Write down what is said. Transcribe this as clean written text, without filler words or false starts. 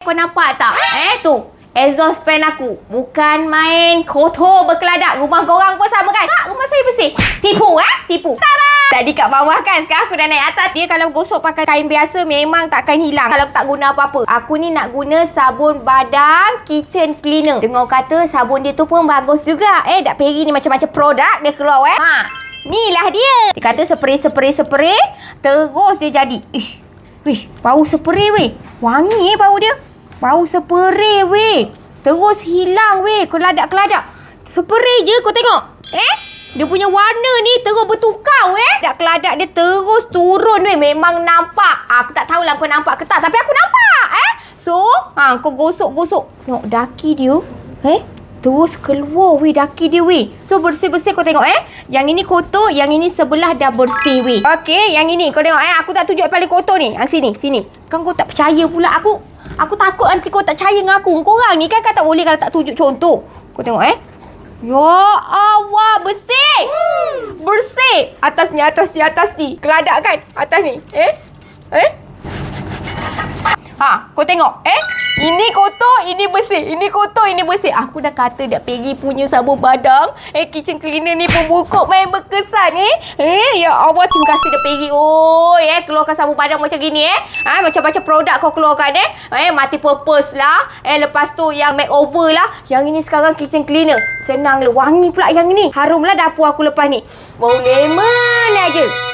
Kau nampak tak? Tu. Exhaust fan aku. Bukan main kotor berkeladak. Rumah korang pun sama kan? Tak, rumah saya bersih. Tipu, Tipu. Tada! Tadi kat bawah kan? Sekarang aku dah naik atas. Dia kalau gosok pakai kain biasa, memang takkan hilang. Kalau tak guna apa-apa. Aku ni nak guna sabun badan kitchen cleaner. Dengar kata sabun dia tu pun bagus juga. Dak Peri ni macam-macam produk dia keluar, Ni lah dia. Dia kata spray. Terus dia jadi. Bau spray, weh. Wangi, bau dia. Bau spray, weh. Terus hilang, weh. Keladak-keladak. Spray je kau tengok. Dia punya warna ni terus bertukar, weh. Keladak dia terus turun, weh. Memang nampak. Aku tak tahulah kau nampak ke tak. Tapi aku nampak, So, kau gosok-gosok. Tengok daki dia. Terus keluar, weh. Daki dia, weh. So, bersih-bersih kau tengok, Yang ini kotor. Yang ini sebelah dah bersih, weh. Okey, yang ini kau tengok, Aku tak tunjuk paling kotor ni. Sini. Kan kau tak percaya pula Aku takut nanti kau tak percaya dengan aku. Korang ni kan tak boleh kalau tak tunjuk contoh. Kau tengok, Ya Allah, bersih. Bersih. Atas ni. Keladak kan? Atas ni. Kau tengok. Ini kotor, ini bersih. Ini kotor, ini bersih. Aku dah kata dah pergi punya sabun badan. Kitchen cleaner ni pembungkuk main berkesan, Ya Allah, terima kasih dah pergi. Keluarkan sabun badan macam gini, Macam-macam produk kau keluarkan, Multi purpose lah. Lepas tu yang makeover lah. Yang ini sekarang kitchen cleaner. Senang lah. Wangi pula yang ni. Harum lah dapur aku lepas ni. Bau lemon aja.